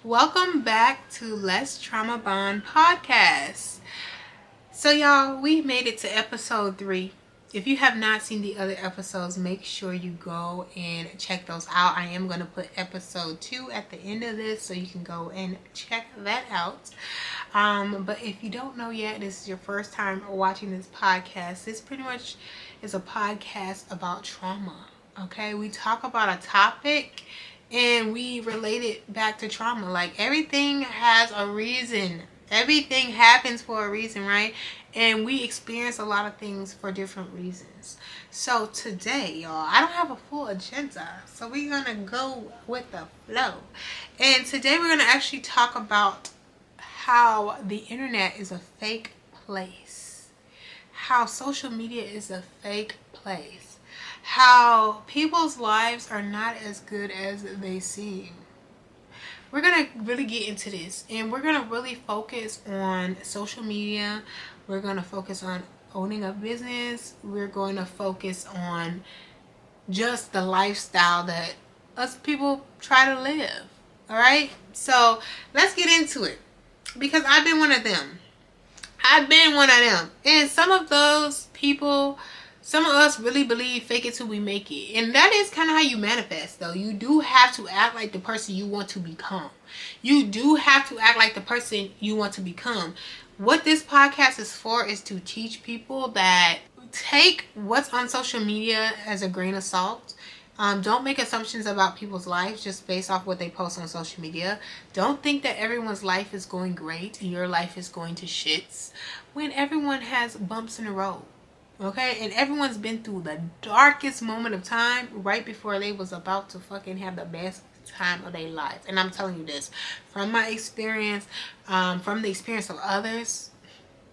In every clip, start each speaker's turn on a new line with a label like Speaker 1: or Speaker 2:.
Speaker 1: Welcome back to Less Trauma Bond podcast. So, y'all, we made it to episode 3. If you have not seen the other episodes, make sure you go and check those out. I am going to put episode 2 at the end of this so you can go and check that out. But if you don't know yet, this is your first time watching this podcast. This pretty much is a podcast about trauma. Okay, we talk about a topic and we relate it back to trauma. Like, everything has a reason. Everything happens for a reason, right? And we experience a lot of things for different reasons. So today, y'all, I don't have a full agenda, so we're gonna go with the flow. And today we're gonna actually talk about how the internet is a fake place, how social media is a fake place, how people's lives are not as good as they seem. We're going to really get into this, and we're going to really focus on social media. We're going to focus on owning a business. We're going to focus on just the lifestyle that us people try to live. All right? So let's get into it, because I've been one of them. And some of those people, some of us really believe fake it till we make it. And that is kind of how you manifest, though. You do have to act like the person you want to become. You do have to act like the person you want to become. What this podcast is for is to teach people that take what's on social media as a grain of salt. Don't make assumptions about people's lives just based off what they post on social media. Don't think that everyone's life is going great and your life is going to shits when everyone has bumps in the road. Okay? And everyone's been through the darkest moment of time right before they was about to fucking have the best time of their life. And I'm telling you this from my experience, from the experience of others.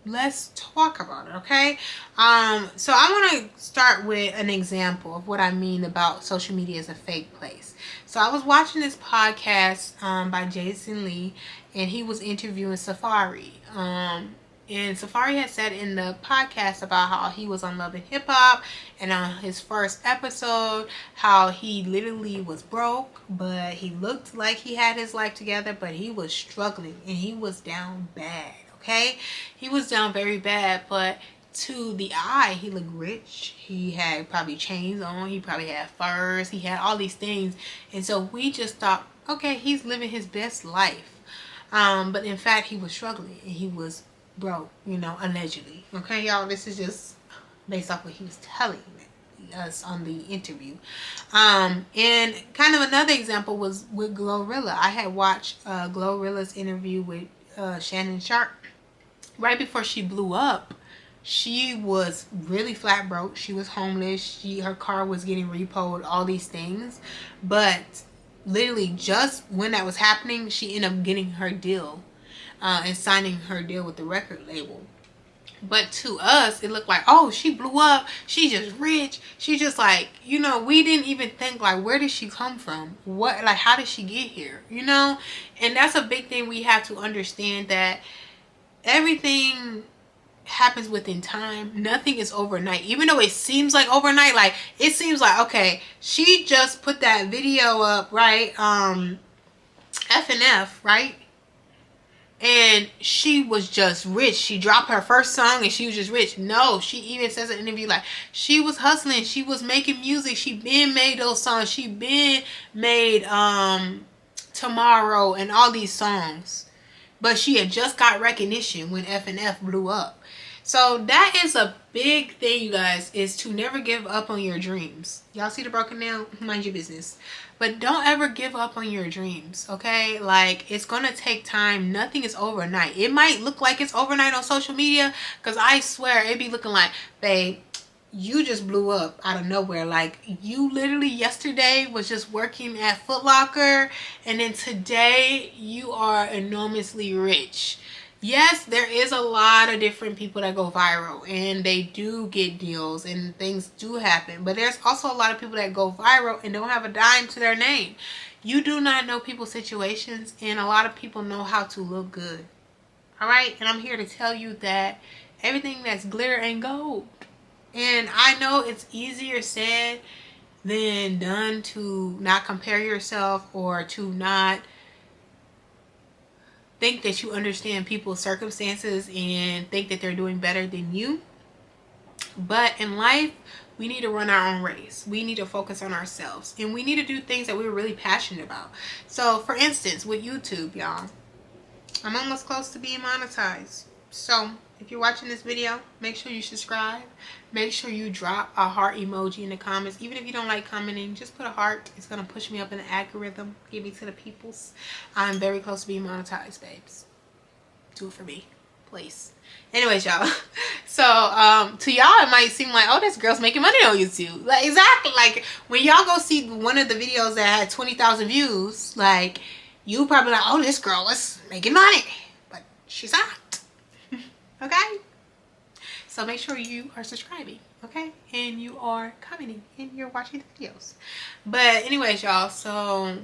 Speaker 1: Let's talk about it, okay? So I want to start with an example of what I mean about social media as a fake place. So I was watching this podcast by Jason Lee, and he was interviewing Safari. And Safari had said in the podcast about how he was on Love and Hip Hop, and on his first episode, how he literally was broke, but he looked like he had his life together, but he was struggling, and he was down bad. Okay, he was down very bad, but to the eye, he looked rich. He had probably chains on. He probably had furs. He had all these things, and so we just thought, okay, he's living his best life. But in fact, he was struggling and he was broke. Allegedly. Okay, y'all. This is just based off what he was telling us on the interview. And kind of another example was with Glorilla. I had watched Glorilla's interview with Shannon Sharp. Right before she blew up, she was really flat broke. She was homeless. Her car was getting repoed, all these things. But literally just when that was happening, she ended up getting her deal and signing her deal with the record label. But to us, it looked like, oh, she blew up. She's just rich. She just like, we didn't even think like, where did she come from? How did she get here? And that's a big thing we have to understand, that everything happens within time. Nothing is overnight. Even though it seems like overnight, like it seems like, okay, she just put that video up, right? F&F, right? And she was just rich. She dropped her first song and she was just rich. No, she even says in an interview like she was hustling. She was making music. She been made those songs. She been made Tomorrow and all these songs. But she had just got recognition when F&F blew up. So that is a big thing, you guys, is to never give up on your dreams. Y'all see the broken down? Mind your business. But don't ever give up on your dreams, okay? Like, it's going to take time. Nothing is overnight. It might look like it's overnight on social media, because I swear it be looking like, babe, you just blew up out of nowhere. Like, you literally yesterday was just working at Foot Locker, and then today you are enormously rich. Yes, there is a lot of different people that go viral, and they do get deals, and things do happen. But there's also a lot of people that go viral and don't have a dime to their name. You do not know people's situations, and a lot of people know how to look good. All right? And I'm here to tell you that everything that's glitter ain't gold. And I know it's easier said than done to not compare yourself, or to not think that you understand people's circumstances and think that they're doing better than you. But in life, we need to run our own race. We need to focus on ourselves, and we need to do things that we're really passionate about. So for instance, with YouTube, y'all, I'm almost close to being monetized. So if you're watching this video, make sure you subscribe. Make sure you drop a heart emoji in the comments. Even if you don't like commenting, just put a heart. It's going to push me up in the algorithm. Give me to the peoples. I'm very close to being monetized, babes. Do it for me, please. Anyways, y'all. So to y'all, it might seem like, oh, this girl's making money on YouTube. Like, exactly. Like, when y'all go see one of the videos that had 20,000 views, like, you probably like, oh, this girl is making money. But she's not. Okay? So make sure you are subscribing, okay? And you are commenting and you're watching the videos. But anyways, y'all, so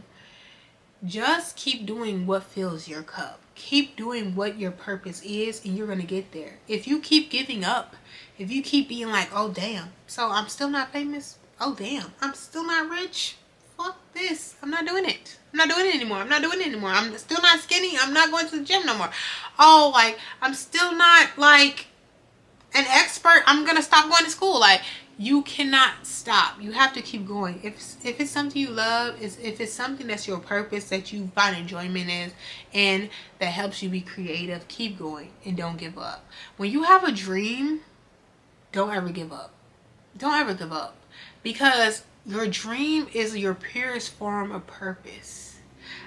Speaker 1: just keep doing what fills your cup. Keep doing what your purpose is, and you're going to get there. If you keep giving up, if you keep being like, oh, damn, so I'm still not famous? Oh, damn, I'm still not rich? Fuck this. I'm not doing it. I'm not doing it anymore. I'm not doing it anymore. I'm still not skinny. I'm not going to the gym no more. Oh, like, I'm still not, like, an expert. I'm going to stop going to school. Like, you cannot stop. You have to keep going. If it's something you love, if it's something that's your purpose, that you find enjoyment in, and that helps you be creative, keep going and don't give up. When you have a dream, don't ever give up. Don't ever give up. Because your dream is your purest form of purpose.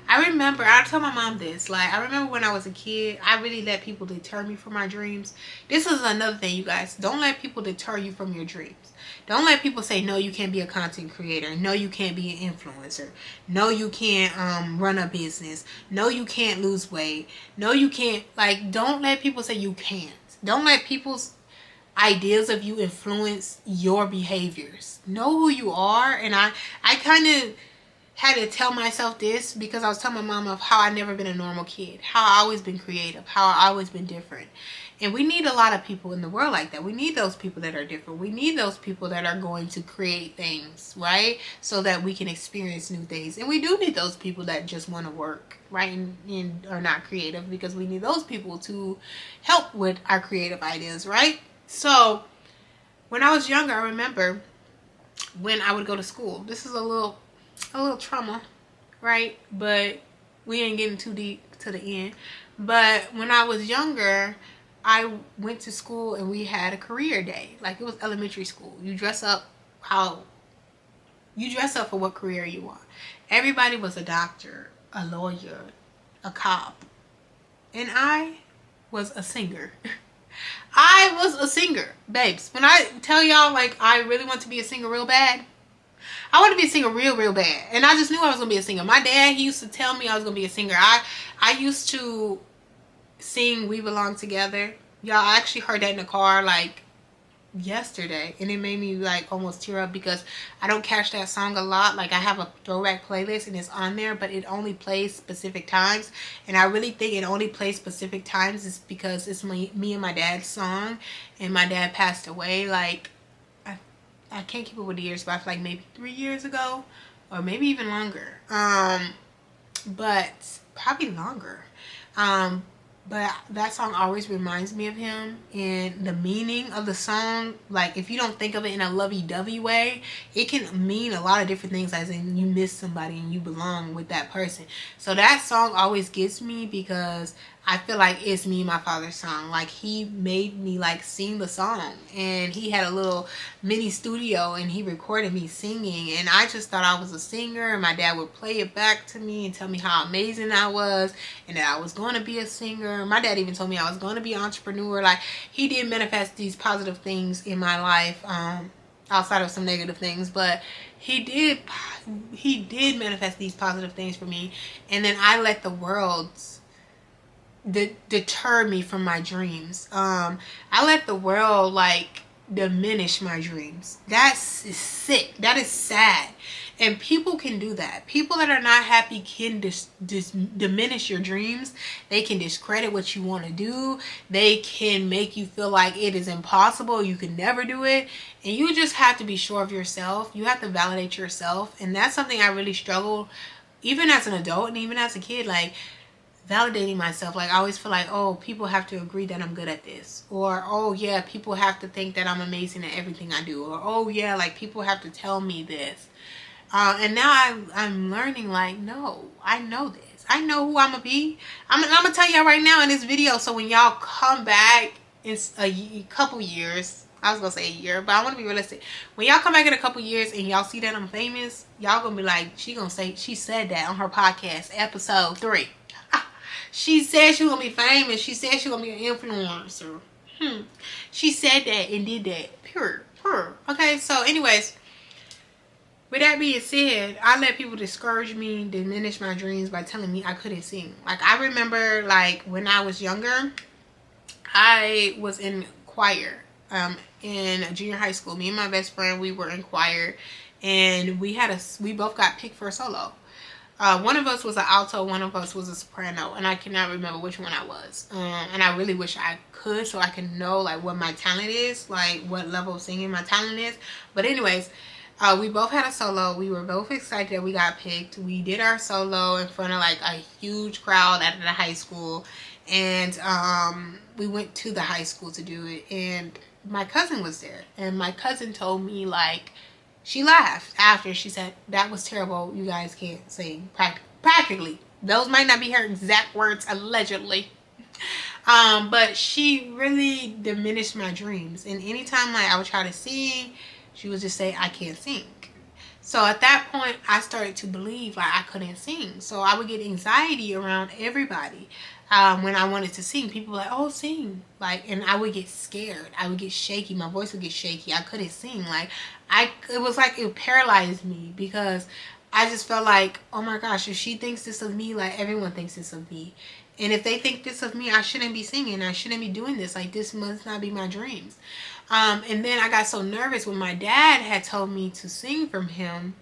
Speaker 1: I remember, I tell my mom this, like, I remember when I was a kid, I really let people deter me from my dreams. This is another thing, you guys. Don't let people deter you from your dreams. Don't let people say, no, you can't be a content creator. No, you can't be an influencer. No, you can't run a business. No, you can't lose weight. No, you can't, like, don't let people say you can't. Don't let people's ideas of you influence your behaviors. Know who you are. And I kind of had to tell myself this because I was telling my mom of how I never been a normal kid, how I always been creative, how I always been different. And we need a lot of people in the world like that. We need those people that are different. We need those people that are going to create things, right? So that we can experience new things. And we do need those people that just want to work, right? And are not creative, because we need those people to help with our creative ideas, right? So when I was younger, I remember when I would go to school. This is a little trauma, right? But we ain't getting too deep to the end. But when I was younger, I went to school and we had a career day. Like, it was elementary school. You dress up for what career you want. Everybody was a doctor, a lawyer, a cop. And I was a singer. I was a singer, babes. When I tell y'all, like, I really want to be a singer real bad, I want to be a singer real bad. And I just knew I was going to be a singer. My dad, he used to tell me I was going to be a singer. I used to sing We Belong Together. Y'all, I actually heard that in the car, like, yesterday. And it made me, like, almost tear up because I don't catch that song a lot. Like, I have a throwback playlist and it's on there, but it only plays specific times. And I really think it only plays specific times is because it's me and my dad's song. And my dad passed away, like, I can't keep up with the years, but I feel like maybe 3 years ago, or maybe even longer. But probably longer. But that song always reminds me of him, and the meaning of the song, like, if you don't think of it in a lovey-dovey way, it can mean a lot of different things, as in you miss somebody and you belong with that person. So that song always gets me because I feel like it's me and my father's song. Like, he made me, like, sing the song, and he had a little mini studio and he recorded me singing, and I just thought I was a singer, and my dad would play it back to me and tell me how amazing I was and that I was going to be a singer. My dad even told me I was going to be an entrepreneur. Like, he did manifest these positive things in my life, outside of some negative things, but he did manifest these positive things for me. And then I let the world deter me from my dreams. I let the world, like, diminish my dreams. That's sick. That is sad. And people can do that. People that are not happy can diminish your dreams. They can discredit what you want to do. They can make you feel like it is impossible. You can never do it. And you just have to be sure of yourself. You have to validate yourself. And that's something I really struggled, even as an adult and even as a kid. Like, validating myself. Like I always feel like, oh, people have to agree that I'm good at this, or oh yeah, people have to think that I'm amazing at everything I do, or oh yeah, like people have to tell me this. And now I'm learning, like, no, I know this. I know who I'm gonna be. I'm gonna tell y'all right now in this video, so when y'all come back in a couple years, I was gonna say a year, but I want to be realistic. When y'all come back in a couple years and y'all see that I'm famous, y'all gonna be like, she gonna say she said that on her podcast episode 3. She said she was gonna be famous. She said she was gonna be an influencer. She said that and did that. Pure. Okay, so anyways, with that being said, I let people discourage me, diminish my dreams by telling me I couldn't sing. Like I remember, like when I was younger, I was in choir in junior high school. Me and my best friend, we were in choir, and we both got picked for a solo. One of us was an alto, one of us was a soprano, and I cannot remember which one I was. And I really wish I could, so I can know like what my talent is, like what level of singing my talent is. But anyways, we both had a solo. We were both excited that we got picked. We did our solo in front of like a huge crowd at the high school, and we went to the high school to do it. And my cousin was there, and my cousin told me, like, she laughed after. She said, that was terrible. You guys can't sing. Practically. Those might not be her exact words, allegedly. But she really diminished my dreams. And anytime like I would try to sing, she would just say, I can't sing. So at that point, I started to believe like I couldn't sing. So I would get anxiety around everybody. When I wanted to sing, people were like, oh, sing. Like, and I would get scared. I would get shaky. My voice would get shaky. I couldn't sing. Like, it was like it paralyzed me, because I just felt like, oh my gosh, if she thinks this of me, like everyone thinks this of me. And if they think this of me, I shouldn't be singing. I shouldn't be doing this. Like, this must not be my dreams. And then I got so nervous when my dad had told me to sing from him.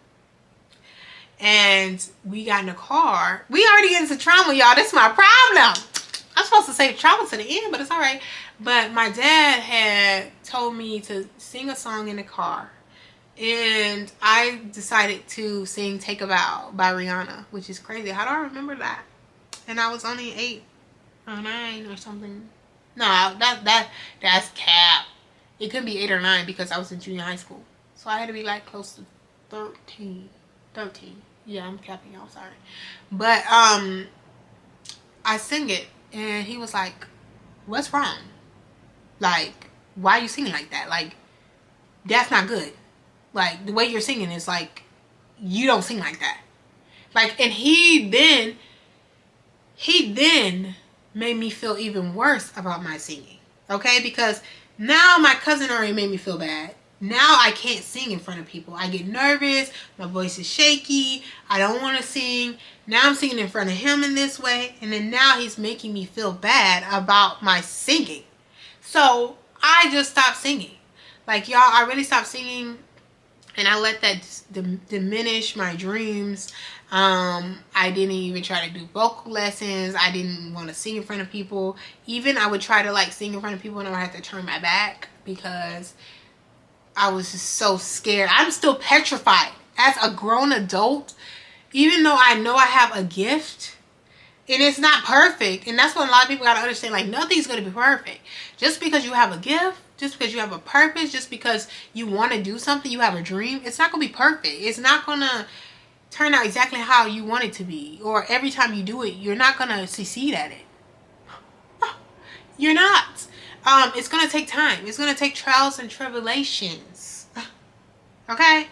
Speaker 1: And we got in the car. We already get into trauma, y'all. This is my problem. I'm supposed to save trauma to the end, but it's all right. But my dad had told me to sing a song in the car. And I decided to sing Take a Vow by Rihanna, which is crazy. How do I remember that? And I was only 8 or 9 or something. No, that's cap. It could be 8 or 9 because I was in junior high school. So I had to be like close to 13. Yeah, I'm capping, y'all, sorry. But I sing it, and he was like, what's wrong? Like, why are you singing like that? Like, that's not good. Like, the way you're singing is like, you don't sing like that. Like, and he then made me feel even worse about my singing. Okay? Because now my cousin already made me feel bad. Now I can't sing in front of people. I get nervous. My voice is shaky. I don't want to sing. Now I'm singing in front of him in this way. And then now he's making me feel bad about my singing. So I just stopped singing. Like, y'all, I really stopped singing. And I let that diminish my dreams. I didn't even try to do vocal lessons. I didn't want to sing in front of people. Even I would try to like sing in front of people and I would have to turn my back because I was just so scared. I'm still petrified as a grown adult, even though I know I have a gift and it's not perfect. And that's what a lot of people got to understand. Like, nothing's going to be perfect. Just because you have a gift, just because you have a purpose, just because you want to do something, you have a dream, it's not going to be perfect. It's not going to turn out exactly how you want it to be. Or every time you do it, you're not going to succeed at it. You're not. It's going to take time. It's going to take trials and tribulations. Okay?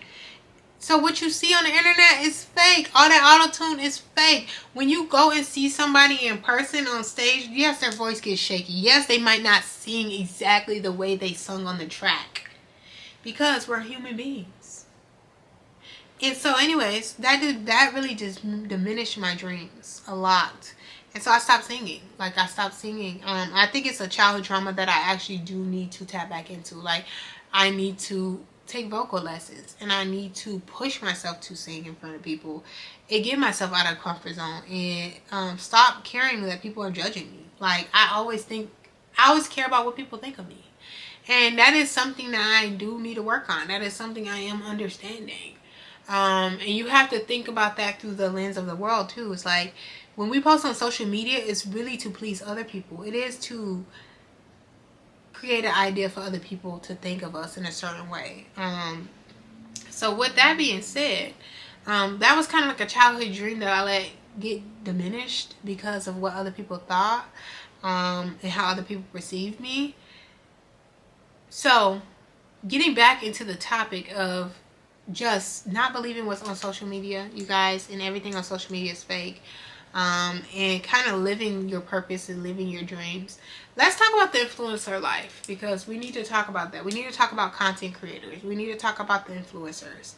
Speaker 1: So what you see on the internet is fake. All that auto-tune is fake. When you go and see somebody in person on stage, yes, their voice gets shaky. Yes, they might not sing exactly the way they sung on the track. Because we're human beings. And so anyways, that really just diminished my dreams a lot. And so I stopped singing. Like, I stopped singing. I think it's a childhood trauma that I actually do need to tap back into. Like, I need to take vocal lessons. And I need to push myself to sing in front of people. And get myself out of the comfort zone. And stop caring that people are judging me. Like, I always care about what people think of me. And that is something that I do need to work on. That is something I am understanding. And you have to think about that through the lens of the world, too. It's like, when we post on social media, it's really to please other people. It is to create an idea for other people to think of us in a certain way. So with that being said, that was kind of like a childhood dream that I let get diminished because of what other people thought, and how other people perceived me. So getting back into the topic of just not believing what's on social media, you guys, and everything on social media is fake, and kind of living your purpose and living your dreams. Let's talk about the influencer life, because we need to talk about that. We need to talk about content creators. We need to talk about the influencers.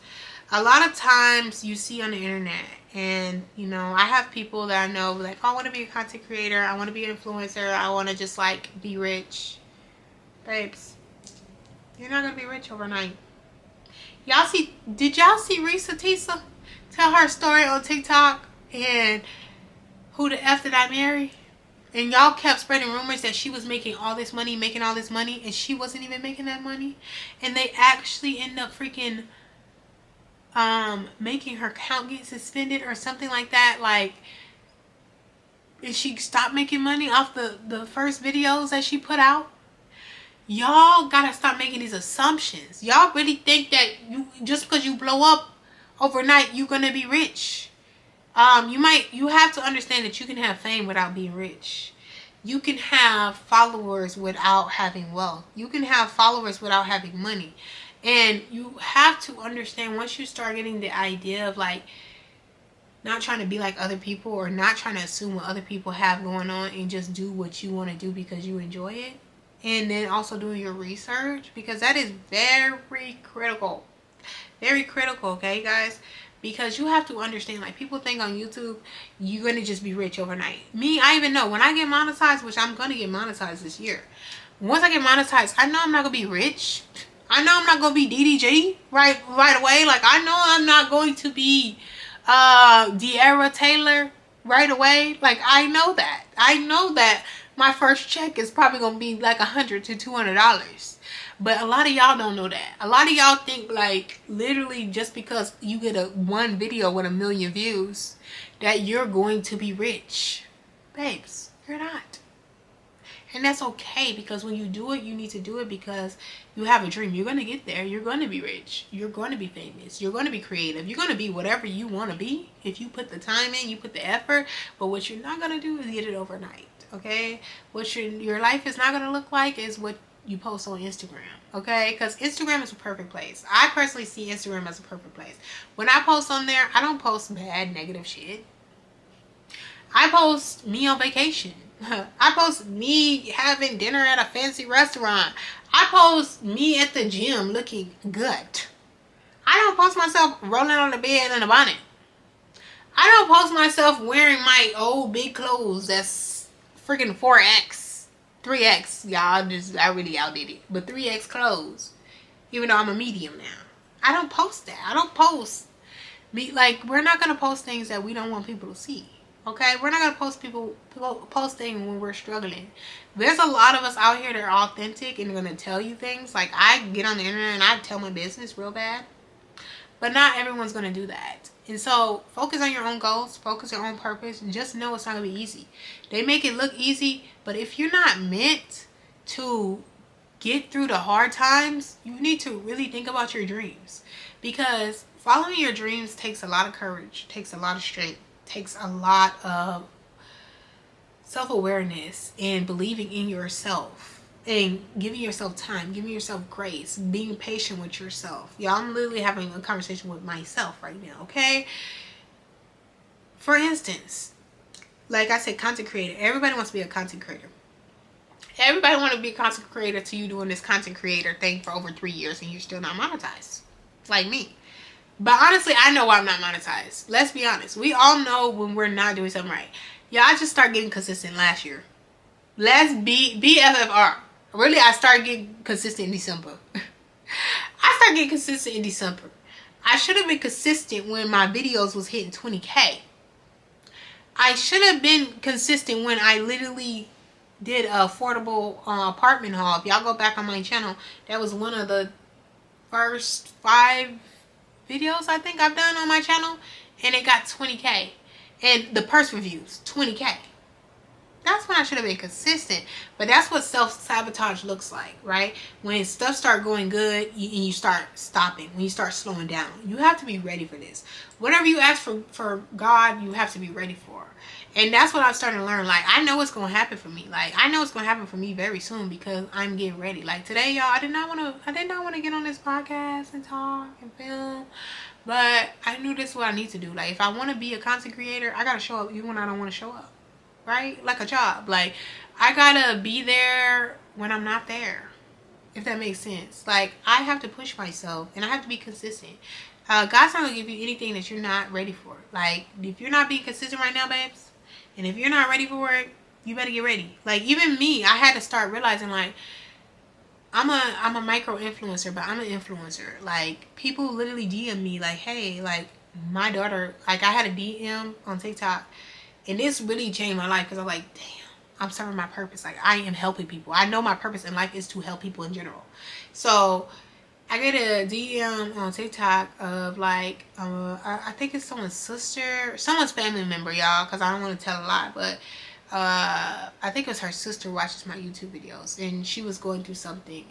Speaker 1: A lot of times you see on the internet, and you know, I have people that I know like, oh, I want to be a content creator, I want to be an influencer, I want to just like be rich. Babes, you're not gonna be rich overnight. Did y'all see Risa Tisa tell her story on TikTok and who the F did I marry? And y'all kept spreading rumors that she was making all this money, and she wasn't even making that money. And they actually end up freaking making her account get suspended or something like that. Like, and she stopped making money off the first videos that she put out. Y'all gotta stop making these assumptions. Y'all really think that you just because you blow up overnight, you're gonna be rich. You have to understand that you can have fame without being rich. You can have followers without having wealth. You can have followers without having money. And you have to understand, once you start getting the idea of like not trying to be like other people, or not trying to assume what other people have going on, and just do what you want to do because you enjoy it. And then also doing your research, because that is very critical. Very critical, okay, guys? Because you have to understand, like, people think on YouTube you're gonna just be rich overnight. Me, I even know when I get monetized, which I'm gonna get monetized this year. Once I get monetized, I know I'm not gonna be rich. I know I'm not gonna be DDG right away. Like, I know I'm not going to be De'Ara Taylor right away. Like, I know that. I know that my first check is probably gonna be like $100 to $200. But a lot of y'all don't know that. A lot of y'all think like literally just because you get one video with 1 million views that you're going to be rich. Babes, you're not. And that's okay, because when you do it, you need to do it because you have a dream. You're going to get there. You're going to be rich. You're going to be famous. You're going to be creative. You're going to be whatever you want to be if you put the time in, you put the effort. But what you're not going to do is get it overnight, okay? What your life is not going to look like is what you post on Instagram, okay? Because Instagram is a perfect place. I personally see Instagram as a perfect place. When I post on there, I don't post bad, negative shit. I post me on vacation. I post me having dinner at a fancy restaurant. I post me at the gym looking good. I don't post myself rolling on the bed in a bonnet. I don't post myself wearing my old big clothes that's freaking 4X, 3X. Y'all, I really outdid it. But 3X clothes. Even though I'm a medium now. I don't post that. I don't post me. Like, we're not going to post things that we don't want people to see. Okay, we're not gonna post things when we're struggling. There's a lot of us out here that are authentic and gonna tell you things. Like, I get on the internet and I tell my business real bad, but not everyone's gonna do that. And so focus on your own goals, focus on your own purpose, and just know it's not gonna be easy. They make it look easy, but if you're not meant to get through the hard times, you need to really think about your dreams, because following your dreams takes a lot of courage, takes a lot of strength, takes a lot of self-awareness and believing in yourself and giving yourself time, giving yourself grace, being patient with yourself. Y'all, I'm literally having a conversation with myself right now, okay? For instance, like I said, content creator. Everybody wants to be a content creator. Everybody wants to be a content creator till you doing this content creator thing for over 3 years and you're still not monetized. Like me. But honestly, I know why I'm not monetized. Let's be honest. We all know when we're not doing something right. Yeah, I just started getting consistent last year. Let's be BFFR. Really, I started getting consistent in December. I started getting consistent in December. I should have been consistent when my videos was hitting 20K. I should have been consistent when I literally did an affordable apartment haul. If y'all go back on my channel, that was one of the first 5 videos I think I've done on my channel, and it got 20K. And the purse reviews, 20K. That's when I should have been consistent. But that's what self-sabotage looks like, right? When stuff start going good and you start stopping, when you start slowing down. You have to be ready for this. Whatever you ask for God, you have to be ready for. And that's what I'm starting to learn. Like, I know what's going to happen for me. Like, I know what's going to happen for me very soon because I'm getting ready. Like, today, y'all, I did not want to get on this podcast and talk and film. But I knew this is what I need to do. Like, if I want to be a content creator, I got to show up even when I don't want to show up. Right? Like a job. Like, I gotta be there when I'm not there. If that makes sense. Like, I have to push myself and I have to be consistent. God's not gonna give you anything that you're not ready for. Like, if you're not being consistent right now, babes, and if you're not ready for it, you better get ready. Like, even me, I had to start realizing, like, I'm a micro influencer, but I'm an influencer. Like, people literally DM me like, hey, like, my daughter, like, I had a DM on TikTok. And this really changed my life because I'm like, damn, I'm serving my purpose. Like, I am helping people. I know my purpose in life is to help people in general. So I get a DM on TikTok of like, I think it's someone's sister, someone's family member, y'all, because I don't want to tell a lie, but I think it was her sister watches my YouTube videos, and she was going through something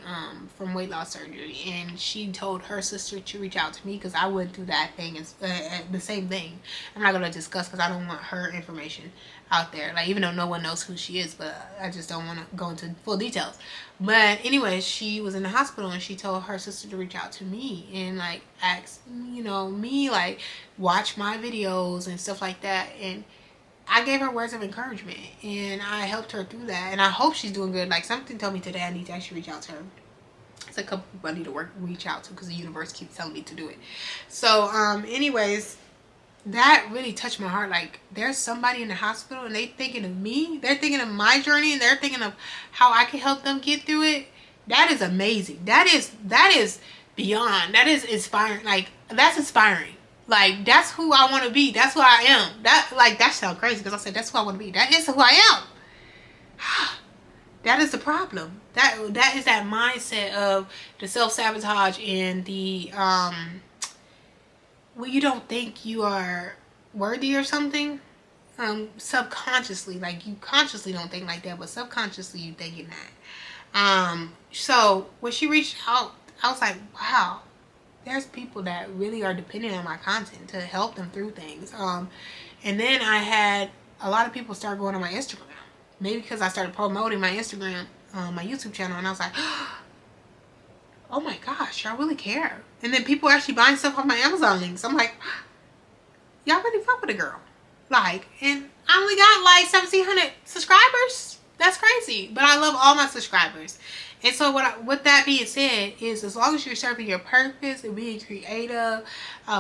Speaker 1: from weight loss surgery, and she told her sister to reach out to me because I went through that thing, the same thing. I'm not going to discuss because I don't want her information out there, like, even though no one knows who she is, but I just don't want to go into full details. But anyway, she was in the hospital and she told her sister to reach out to me and like ask, you know, me, like, watch my videos and stuff like that. And I gave her words of encouragement and I helped her through that, and I hope she's doing good. Like, something told me today I need to actually reach out to her. It's a couple people I need to reach out to because the universe keeps telling me to do it. So anyways, that really touched my heart. Like, there's somebody in the hospital and they thinking of me, they're thinking of my journey, and they're thinking of how I can help them get through it. That is amazing. That is beyond, that is inspiring. Like, that's inspiring. Like, that's who I want to be. That's who I am. That sounds crazy because I said that's who I want to be. That is who I am. That is the problem. That is that mindset of the self-sabotage and the well, you don't think you are worthy or something. Subconsciously, like, you consciously don't think like that, but subconsciously you thinking that. So when she reached out, I was like, wow, there's people that really are depending on my content to help them through things. And then I had a lot of people start going on my Instagram. Maybe because I started promoting my Instagram, my YouTube channel, and I was like, oh my gosh, y'all really care. And then people actually buying stuff off my Amazon links. I'm like, y'all really fuck with a girl. Like, and I only got like 1,700 subscribers. That's crazy. But I love all my subscribers. And so with that being said, is as long as you're serving your purpose and being creative,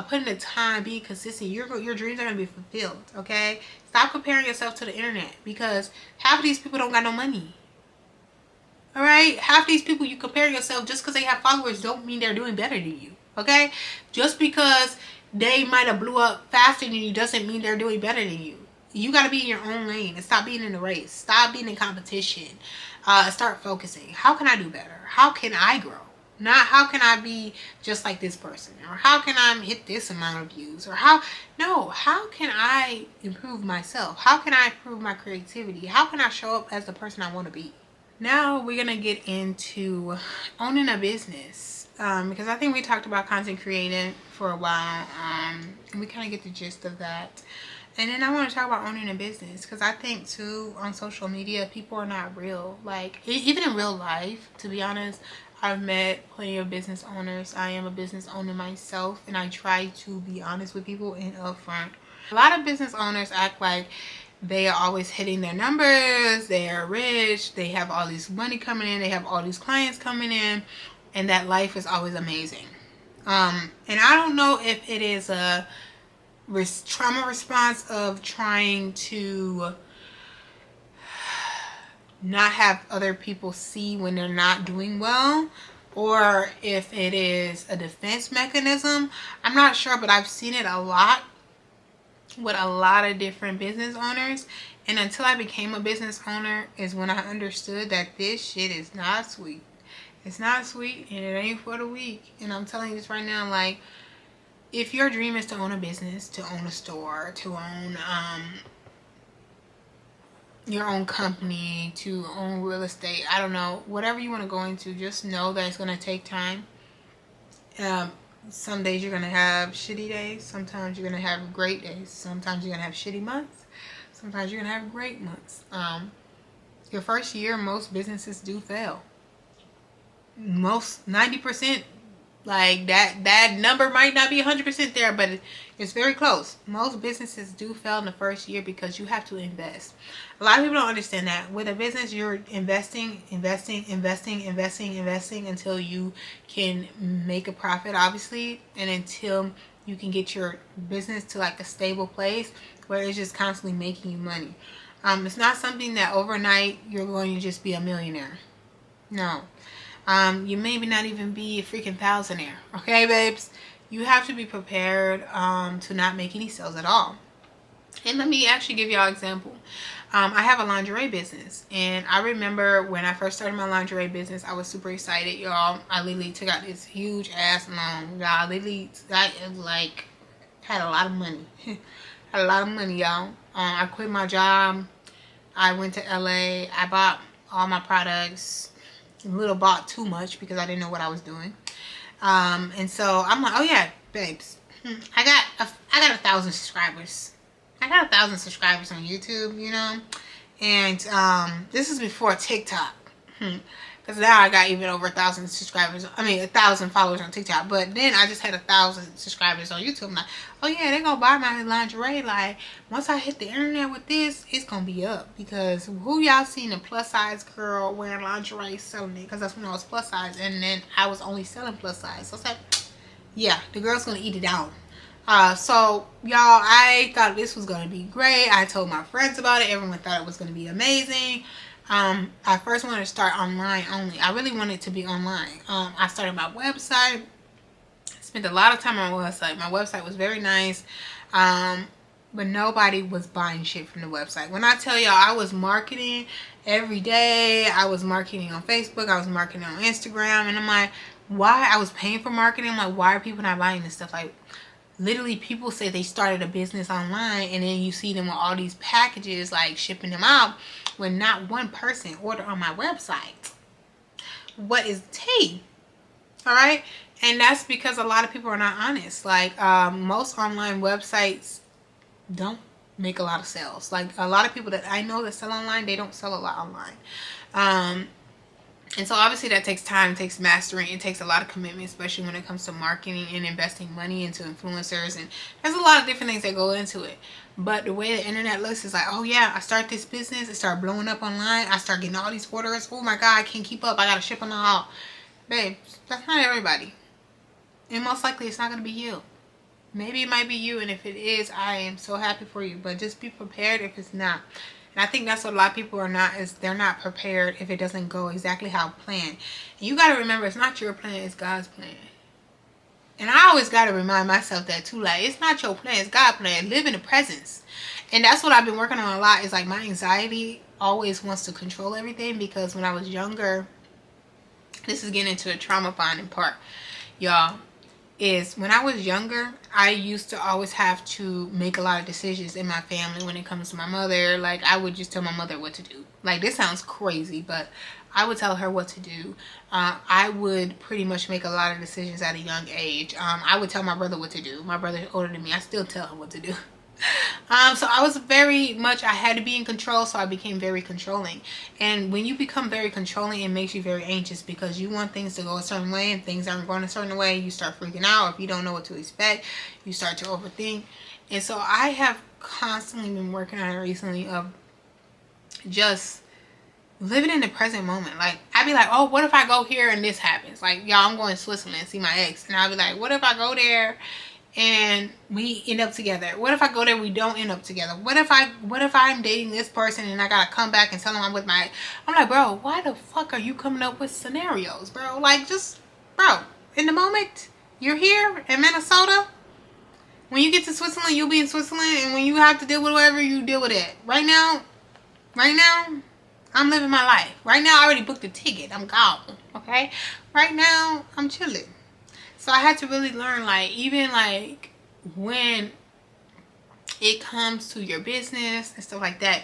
Speaker 1: putting the time, being consistent, your dreams are going to be fulfilled, okay? Stop comparing yourself to the internet because half of these people don't got no money. All right? Half these people you compare yourself just because they have followers don't mean they're doing better than you, okay? Just because they might have blew up faster than you doesn't mean they're doing better than you. You got to be in your own lane and stop being in the race. Stop being in competition. Start focusing. How can I do better? How can I grow? Not how can I be just like this person, or how can I hit this amount of views, or how can I improve myself? How can I improve my creativity? How can I show up as the person I want to be? Now we're going to get into owning a business, because I think we talked about content creating for a while, and we kind of get the gist of that. And then I want to talk about owning a business because I think too on social media people are not real. Like, even in real life, to be honest, I've met plenty of business owners. I am a business owner myself, and I try to be honest with people and upfront. A lot of business owners act like they are always hitting their numbers, they are rich, they have all this money coming in, they have all these clients coming in, and that life is always amazing. And I don't know if it is a trauma response of trying to not have other people see when they're not doing well, or if it is a defense mechanism. I'm not sure, but I've seen it a lot with a lot of different business owners. And until I became a business owner is when I understood that this shit is not sweet. It's not sweet, and it ain't for the weak. And I'm telling you this right now, like, if your dream is to own a business, to own a store, to own your own company, to own real estate, I don't know, whatever you want to go into, just know that it's going to take time. Some days you're going to have shitty days. Sometimes you're going to have great days. Sometimes you're going to have shitty months. Sometimes you're going to have great months. Your first year, most businesses do fail. Most 90%, like that number might not be 100% there, but it's very close. Most businesses do fail in the first year because you have to invest. A lot of people don't understand that. With a business, you're investing until you can make a profit, obviously, and until you can get your business to like a stable place where it's just constantly making you money. It's not something that overnight you're going to just be a millionaire. No. You maybe not even be a freaking thousandaire. Okay, babes? You have to be prepared to not make any sales at all. And let me actually give y'all an example. I have a lingerie business. And I remember when I first started my lingerie business, I was super excited, y'all. I literally took out this huge ass loan. Y'all, I like had a lot of money. Had a lot of money, y'all. I quit my job. I went to LA. I bought all my products. Little bought too much because I didn't know what I was doing. And so I'm like, oh yeah, babes, I got 1,000 subscribers. I got 1,000 subscribers on YouTube, you know. And this is before TikTok. Because now I got even over 1,000 subscribers. 1,000 followers on TikTok. But then I just had 1,000 subscribers on YouTube. I'm like, oh yeah, they're gonna buy my lingerie. Like, once I hit the internet with this, it's gonna be up. Because who y'all seen a plus size girl wearing lingerie selling it? Because that's when I was plus size, and then I was only selling plus size. So it's like, yeah, the girl's gonna eat it out. So y'all, I thought this was gonna be great. I told my friends about it. Everyone thought it was gonna be amazing. I first wanted to start online only. I really wanted to be online. I started my website. Spent a lot of time on my website. My website was very nice. But nobody was buying shit from the website. When I tell y'all, I was marketing every day. I was marketing on Facebook. I was marketing on Instagram. And I'm like, why? I was paying for marketing. I'm like, why are people not buying this stuff? Like, literally, people say they started a business online, and then you see them with all these packages, like shipping them out, when not one person ordered on my website. What is the tea? All right? And that's because a lot of people are not honest. Like, most online websites don't make a lot of sales. Like, a lot of people that I know that sell online, they don't sell a lot online. And so obviously that takes time, it takes mastering, it takes a lot of commitment, especially when it comes to marketing and investing money into influencers. And there's a lot of different things that go into it. But the way the internet looks is like, oh yeah, I start this business, it started blowing up online, I start getting all these orders. Oh my God, I can't keep up, I gotta ship them all. Babe, that's not everybody. And most likely it's not gonna be you. Maybe it might be you, and if it is, I am so happy for you. But just be prepared if it's not. And I think that's what a lot of people are not, is they're not prepared if it doesn't go exactly how planned. And you got to remember, it's not your plan, it's God's plan. And I always got to remind myself that too. Like, it's not your plan, it's God's plan. Live in the presence. And that's what I've been working on a lot, is like my anxiety always wants to control everything. Because when I was younger, this is getting into the trauma bonding part, y'all, is when I was younger, I used to always have to make a lot of decisions in my family when it comes to my mother. Like, I would just tell my mother what to do. Like, this sounds crazy, but I would tell her what to do. I would pretty much make a lot of decisions at a young age. I would tell my brother what to do. My brother is older than me. I still tell him what to do. So I was very much, I had to be in control, so I became very controlling. And when you become very controlling, it makes you very anxious because you want things to go a certain way, and things aren't going a certain way. You start freaking out. If you don't know what to expect, you start to overthink. And so I have constantly been working on it recently, of just living in the present moment. Like, I'd be like, oh, what if I go here and this happens? Like, y'all, I'm going to Switzerland to see my ex. And I'll be like, what if I go there and we end up together? What if I go there, we don't end up together? What if I'm dating this person and I gotta come back and tell them I'm with my... I'm like, bro, why the fuck are you coming up with scenarios, bro? Like, just, bro, in the moment, you're here in Minnesota. When you get to Switzerland, you'll be in Switzerland, and when you have to deal with whatever, you deal with it. Right now, I'm living my life. Right now, I already booked a ticket. I'm gone, okay? Right now, I'm chilling. So I had to really learn, like, even like when it comes to your business and stuff like that,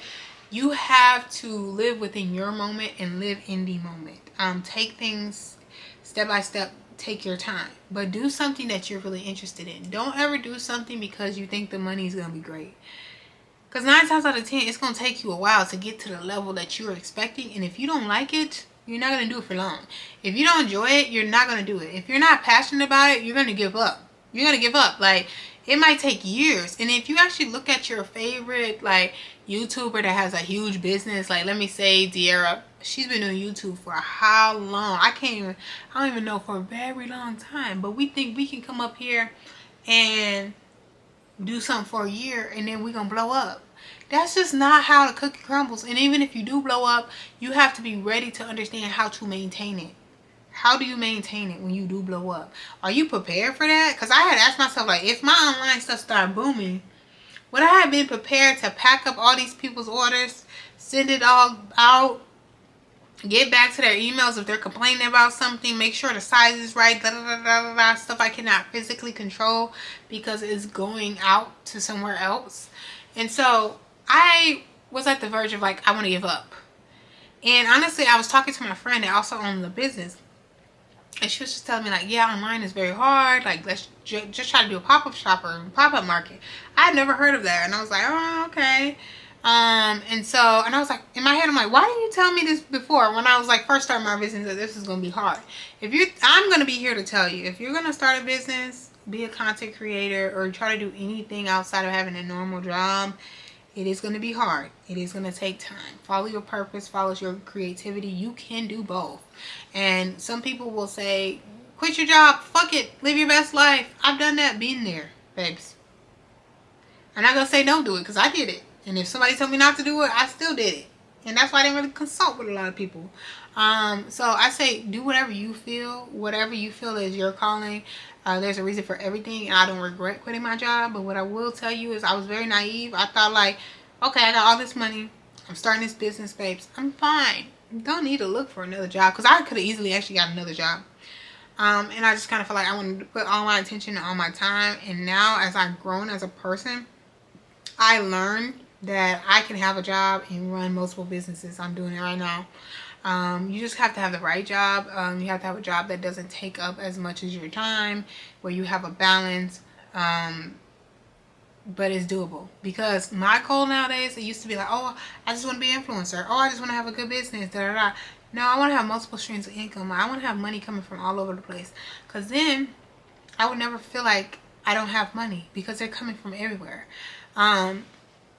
Speaker 1: you have to live within your moment and live in the moment. Take things step by step. Take your time, but do something that you're really interested in. Don't ever do something because you think the money is gonna be great, because 9 times out of 10 it's gonna take you a while to get to the level that you're expecting. And if you don't like it, you're not gonna do it for long. If you don't enjoy it, you're not gonna do it. If you're not passionate about it, you're gonna give up. You're gonna give up. Like, it might take years. And if you actually look at your favorite, like, YouTuber that has a huge business, like, let me say De'Ara, she's been doing YouTube for how long? I don't even know, for a very long time. But we think we can come up here and do something for a year and then we're gonna blow up. That's just not how the cookie crumbles. And even if you do blow up, you have to be ready to understand how to maintain it. How do you maintain it when you do blow up? Are you prepared for that? Because I had asked myself, like, if my online stuff started booming, would I have been prepared to pack up all these people's orders, send it all out, get back to their emails if they're complaining about something, make sure the size is right, stuff I cannot physically control because it's going out to somewhere else. And so I was at the verge of, like, I want to give up. And honestly, I was talking to my friend that also owned the business. And she was just telling me, like, yeah, online is very hard. Like, let's just try to do a pop-up shop or pop-up market. I had never heard of that. And I was like, oh, okay. And I was like, in my head, I'm like, why didn't you tell me this before, when I was, like, first starting my business, that this is going to be hard? I'm going to be here to tell you, if you're going to start a business, be a content creator, or try to do anything outside of having a normal job, it is going to be hard. It is going to take time. Follow your purpose, follow your creativity. You can do both. And some people will say, quit your job, fuck it, live your best life. I've done that, been there, babes. I'm not going to say don't do it, because I did it. And if somebody told me not to do it, I still did it. And that's why I didn't really consult with a lot of people. So I say do whatever you feel is your calling. There's a reason for everything, and I don't regret quitting my job. But what I will tell you is I was very naive. I thought, like, okay, I got all this money. I'm starting this business, babes. I'm fine. Don't need to look for another job, because I could have easily actually got another job. And I just kind of felt like I wanted to put all my attention and all my time. And now, as I've grown as a person, I learned that I can have a job and run multiple businesses. I'm doing it right now. You just have to have the right job. You have to have a job that doesn't take up as much as your time, where you have a balance, but it's doable. Because my goal nowadays, it used to be like, oh, I just want to be an influencer. Oh, I just want to have a good business. No, I want to have multiple streams of income. I want to have money coming from all over the place. Because then I would never feel like I don't have money, because they're coming from everywhere.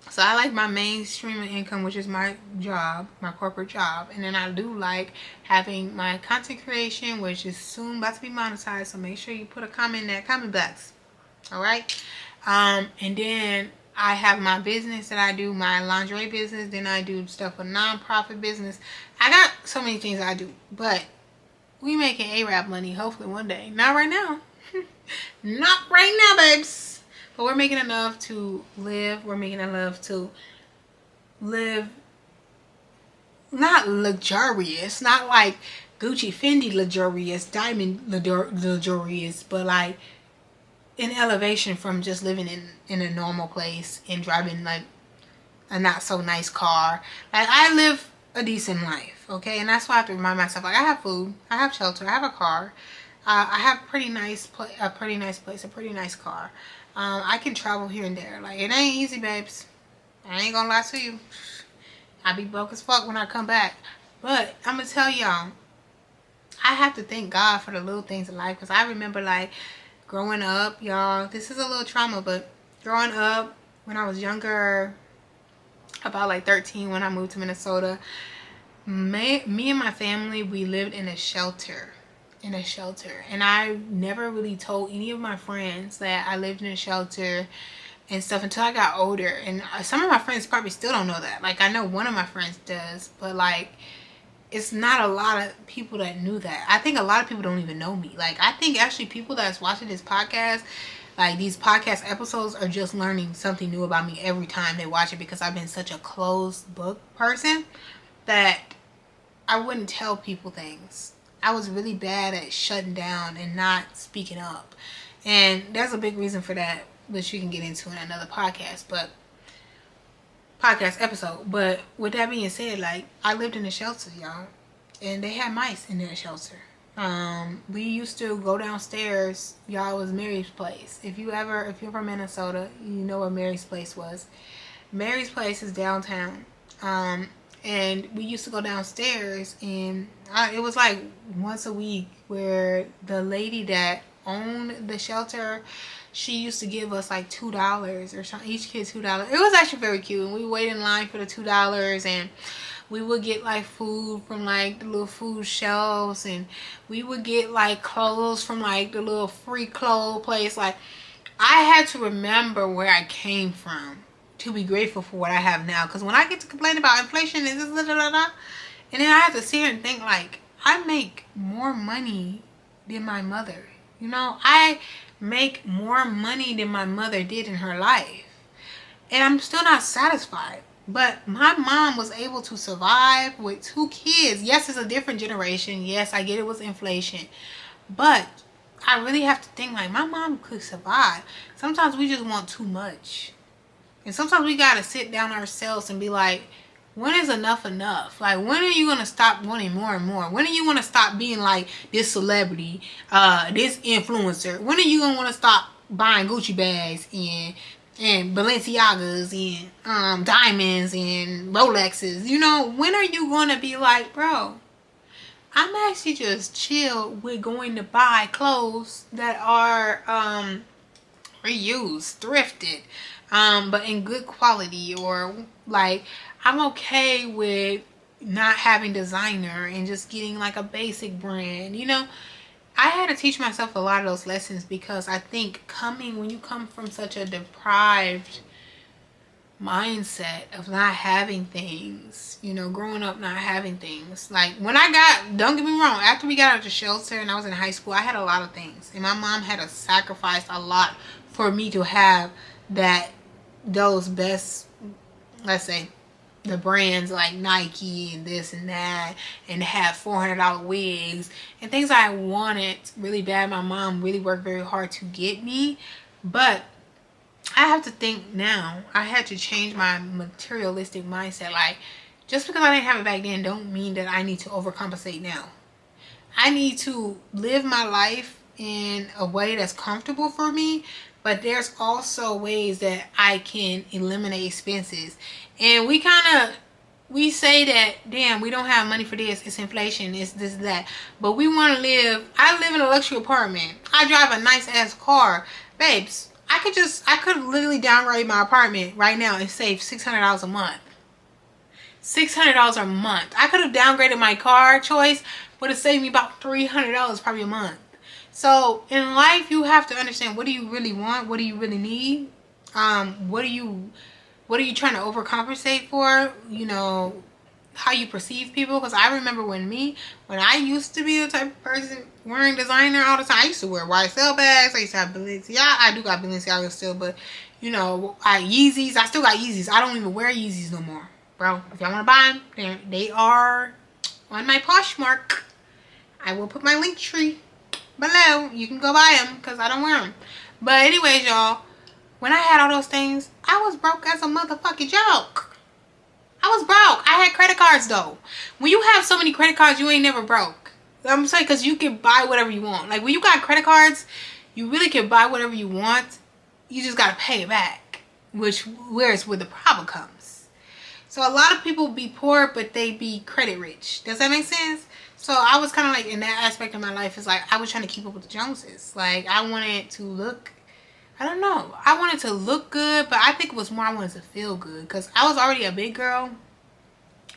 Speaker 1: So I like my main stream of income, which is my job, my corporate job. And then I do like having my content creation, which is soon about to be monetized. So make sure you put a comment in that comment box. All right. And then I have my business that I do, my lingerie business. Then I do stuff with nonprofit business. I got so many things I do, but we making A-Rap money hopefully one day. Not right now. Not right now, babes. But we're making enough to live. We're making enough to live, not luxurious, not like Gucci, Fendi luxurious, Diamond luxurious, but like an elevation from just living in a normal place and driving like a not so nice car. Like, I live a decent life, okay? And that's why I have to remind myself, like, I have food, I have shelter, I have a car, I have a pretty nice place, a pretty nice car. I can travel here and there. Like, it ain't easy, babes. I ain't gonna lie to you. I be broke as fuck when I come back. But I'm gonna tell y'all, I have to thank God for the little things in life. Because I remember, like, growing up, y'all, this is a little trauma, but growing up when I was younger, about like 13, when I moved to Minnesota, me and my family, we lived in a shelter. And I never really told any of my friends that I lived in a shelter and stuff until I got older. And some of my friends probably still don't know that. Like, I know one of my friends does, but like, it's not a lot of people that knew that. I think a lot of people don't even know me. Like, I think actually people that's watching this podcast, like these podcast episodes, are just learning something new about me every time they watch it, because I've been such a closed book person that I wouldn't tell people things. I was really bad at shutting down and not speaking up. And there's a big reason for that, which you can get into in another podcast episode. But with that being said, like, I lived in a shelter, y'all, and they had mice in their shelter. We used to go downstairs. Y'all, it was Mary's Place. If you're from Minnesota, you know what Mary's Place was. Mary's Place is downtown. And we used to go downstairs, and it was like once a week where the lady that owned the shelter, she used to give us like $2 or something, each kid $2. It was actually very cute, and we wait in line for the $2, and we would get like food from like the little food shelves, and we would get like clothes from like the little free clothes place. Like, I had to remember where I came from to be grateful for what I have now. Because when I get to complain about inflation and this, and then I have to sit here and think, like, I make more money than my mother. You know, I make more money than my mother did in her life, and I'm still not satisfied. But my mom was able to survive with 2 kids. Yes, it's a different generation. Yes, I get it was inflation, but I really have to think, like, my mom could survive. Sometimes we just want too much. And sometimes we gotta sit down ourselves and be like, when is enough enough? Like, when are you gonna stop wanting more and more? When are you gonna stop being like this celebrity, this influencer? When are you gonna wanna stop buying Gucci bags and Balenciagas and diamonds and Rolexes? You know, when are you gonna be like, bro, I'm actually just chill with going to buy clothes that are reused, thrifted, but in good quality, or like, I'm okay with not having designer and just getting like a basic brand. You know, I had to teach myself a lot of those lessons, because I think when you come from such a deprived mindset of not having things, you know, growing up not having things. Like, when don't get me wrong, after we got out of the shelter and I was in high school, I had a lot of things, and my mom had to sacrifice a lot for me to have those best, let's say, the brands like Nike and this and that, and have $400 wigs and things I wanted really bad. My mom really worked very hard to get me, but I have to think now, I had to change my materialistic mindset. Like, just because I didn't have it back then don't mean that I need to overcompensate now. I need to live my life in a way that's comfortable for me, but there's also ways that I can eliminate expenses. And we say that, damn, we don't have money for this, it's inflation, it's this, that. But we want to I live in a luxury apartment. I drive a nice ass car. Babes, I could literally downgrade my apartment right now and save $600 a month. $600 a month. I could have downgraded my car choice, would have saved me about $300 probably a month. So in life, you have to understand, what do you really want? What do you really need? What are you trying to overcompensate for? You know, how you perceive people. Because I remember when I used to be the type of person wearing designer all the time. I used to wear YSL bags. I used to have Balenciaga. I do got Balenciaga still, but you know, Yeezys. I still got Yeezys. I don't even wear Yeezys no more, bro. If y'all want to buy them, they are on my Poshmark. I will put my link tree below. You can go buy them, because I don't wear them. But anyways, y'all, when I had all those things, I was broke as a motherfucking joke. I was broke. I had credit cards, though. When you have so many credit cards, you ain't never broke. I'm saying, because you can buy whatever you want. Like, when you got credit cards, you really can buy whatever you want. You just got to pay it back, where's where the problem comes. So a lot of people be poor, but they be credit rich. Does that make sense? So I was kind of like, in that aspect of my life, is like, I was trying to keep up with the Joneses. Like, I wanted to look, I don't know, I wanted to look good, but I think it was more I wanted to feel good, because I was already a big girl.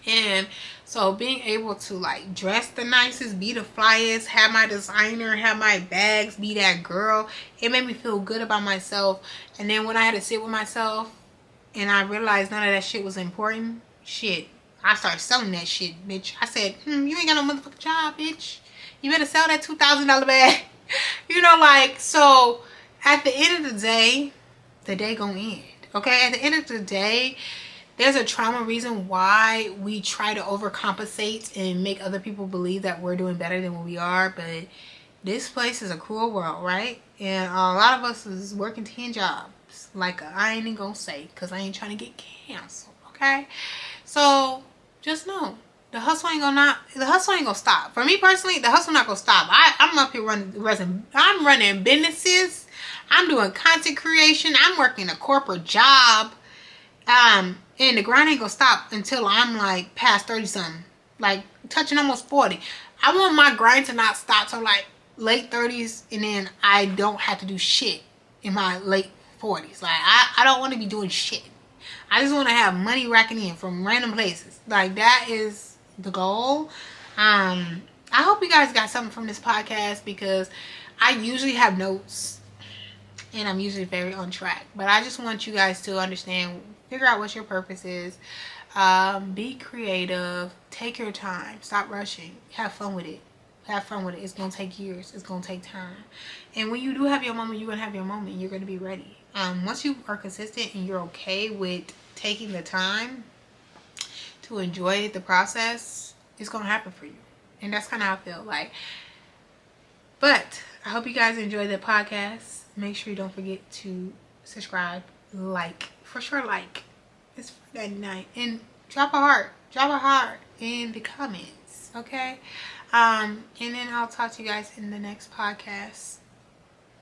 Speaker 1: And so being able to like dress the nicest, be the flyest, have my designer, have my bags, be that girl, it made me feel good about myself. And then when I had to sit with myself and I realized none of that shit was important, I started selling that shit, bitch. I said, you ain't got no motherfucking job, bitch. You better sell that $2,000 bag. You know, like, so at the end of the day gonna end. Okay, at the end of the day, there's a trauma reason why we try to overcompensate and make other people believe that we're doing better than what we are. But this place is a cruel world, right? And a lot of us is working 10 jobs. Like, I ain't even gonna say, because I ain't trying to get canceled, okay? So just know, the hustle ain't gonna stop. For me personally, the hustle not gonna stop. I'm up here running businesses. I'm doing content creation. I'm working a corporate job. And the grind ain't gonna stop until I'm like past 30 something, like touching almost 40. I want my grind to not stop till like late 30s, and then I don't have to do shit in my late 40s. Like, I don't want to be doing shit. I just want to have money racking in from random places. Like, that is the goal. I hope you guys got something from this podcast, because I usually have notes and I'm usually very on track. But I just want you guys to understand, figure out what your purpose is. Be creative. Take your time. Stop rushing. Have fun with it. Have fun with it. It's going to take years. It's going to take time. And when you do have your moment, you're going to have your moment. You're going to be ready. Once you are consistent and you're okay with taking the time to enjoy the process, it's going to happen for you. And that's kind of how I feel like. But I hope you guys enjoyed the podcast. Make sure you don't forget to subscribe, like, for sure, like. It's Friday night. And drop a heart in the comments, okay? And then I'll talk to you guys in the next podcast.